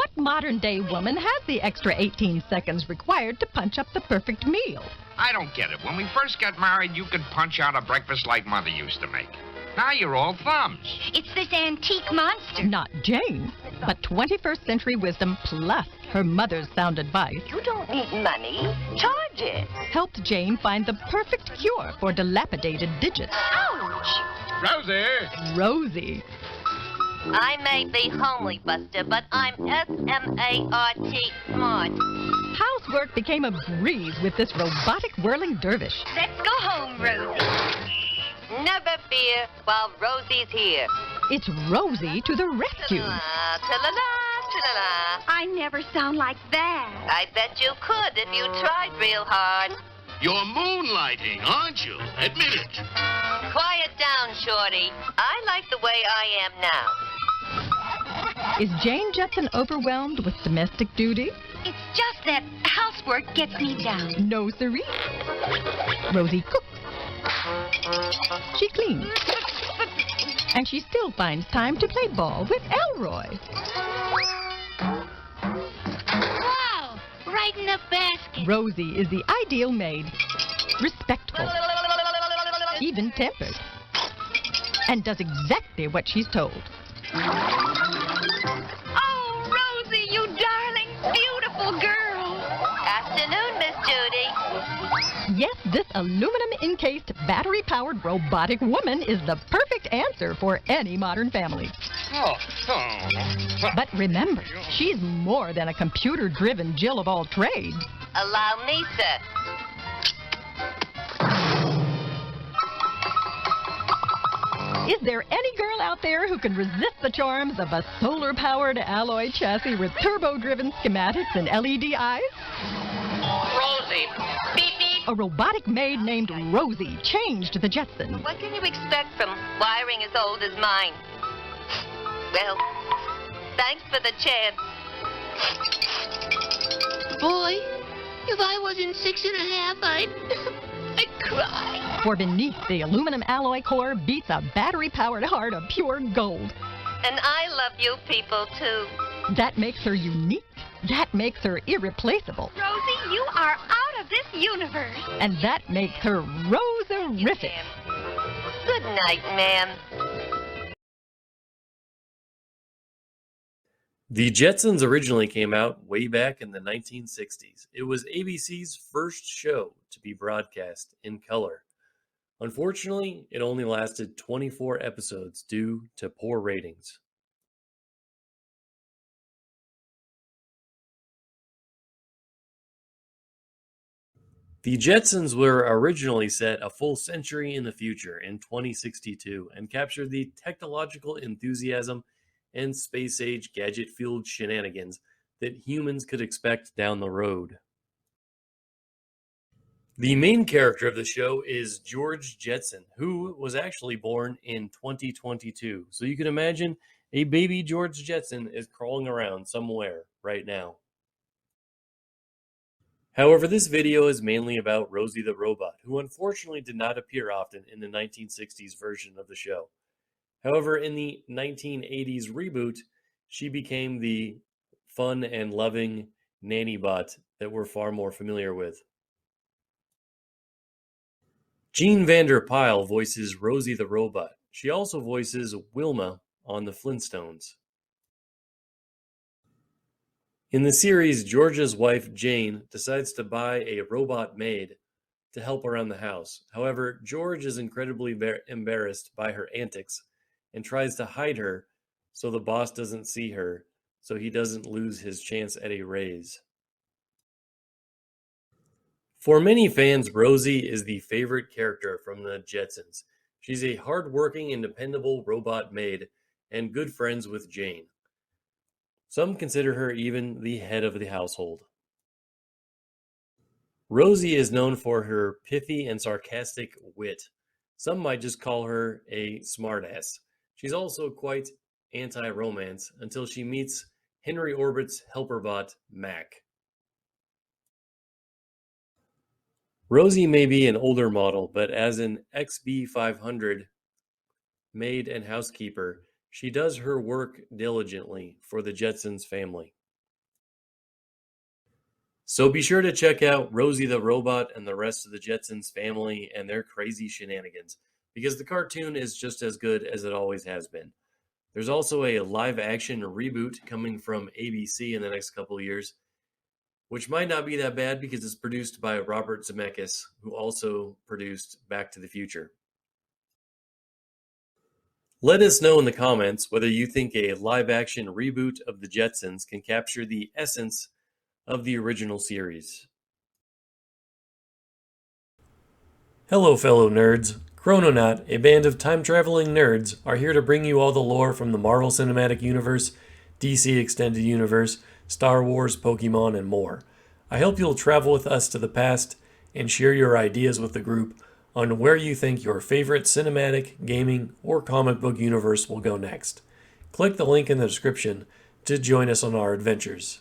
What modern-day woman has the extra 18 seconds required to punch up the perfect meal? I don't get it. When we first got married, you could punch out a breakfast like Mother used to make. Now you're all thumbs. It's this antique monster. Not Jane, but 21st century wisdom plus her mother's sound advice You don't need money. Charge it. helped Jane find the perfect cure for dilapidated digits. Ouch! Rosie! Rosie. I may be homely, Buster, but I'm S-M-A-R-T smart. Housework became a breeze with this robotic whirling dervish. Let's go home, Rosie. Never fear while Rosie's here. It's Rosie to the rescue. Ta-la, ta-la-la. I never sound like that. I bet you could if you tried real hard. You're moonlighting, aren't you? Admit it. Quiet down, Shorty. I like the way I am now. Is Jane Jetson overwhelmed with domestic duty? It's just that housework gets me down. No, siree. Rosie cooks. She cleans. And she still finds time to play ball with Elroy. Wow! Right in the basket. Rosie is the ideal maid. Respectful. Even-tempered. And does exactly what she's told. Oh, Rosie, you darling, beautiful girl. Afternoon, Miss Judy. Yes, this aluminum-encased, battery-powered robotic woman is the perfect answer for any modern family. Oh. But remember, she's more than a computer-driven Jill of all trades. Allow me, sir. Is there any girl out there who can resist the charms of a solar-powered alloy chassis with turbo-driven schematics and LED eyes? Rosie. Beep, beep. A robotic maid named Rosie changed the Jetson. What can you expect from wiring as old as mine? Well, thanks for the chance. Boy, if I wasn't 6.5, I'd cry. For beneath the aluminum alloy core beats a battery-powered heart of pure gold. And I love you people, too. That makes her unique. That makes her irreplaceable. Rosie, you are out of this universe. And that makes her Roserific. Ma'am. Good night, ma'am. The Jetsons originally came out way back in the 1960s. It was ABC's first show to be broadcast in color. Unfortunately, it only lasted 24 episodes due to poor ratings. The Jetsons were originally set a full century in the future in 2062 and captured the technological enthusiasm and space-age gadget-fueled shenanigans that humans could expect down the road. The main character of the show is George Jetson, who was actually born in 2022. So you can imagine a baby George Jetson is crawling around somewhere right now. However, this video is mainly about Rosie the Robot, who unfortunately did not appear often in the 1960s version of the show. However, in the 1980s reboot, she became the fun and loving nanny bot that we're far more familiar with. Jean Vander Pyle voices Rosie the Robot. She also voices Wilma on the Flintstones. In the series, George's wife Jane decides to buy a robot maid to help around the house. However, George is incredibly embarrassed by her antics and tries to hide her so the boss doesn't see her, so he doesn't lose his chance at a raise. For many fans, Rosie is the favorite character from the Jetsons. She's a hard-working and dependable robot maid and good friends with Jane. Some consider her even the head of the household. Rosie is known for her pithy and sarcastic wit. Some might just call her a smartass. She's also quite anti-romance until she meets Henry Orbit's helper bot, Mac. Rosie may be an older model, but as an XB500 maid and housekeeper, she does her work diligently for the Jetsons family. So be sure to check out Rosie the Robot and the rest of the Jetsons family and their crazy shenanigans, because the cartoon is just as good as it always has been. There's also a live-action reboot coming from ABC in the next couple of years, which might not be that bad because it's produced by Robert Zemeckis, who also produced Back to the Future. Let us know in the comments whether you think a live-action reboot of the Jetsons can capture the essence of the original series. Hello, fellow nerds. Chrononaut, a band of time-traveling nerds, are here to bring you all the lore from the Marvel Cinematic Universe, DC Extended Universe, Star Wars, Pokemon, and more. I hope you'll travel with us to the past and share your ideas with the group on where you think your favorite cinematic, gaming, or comic book universe will go next. Click the link in the description to join us on our adventures.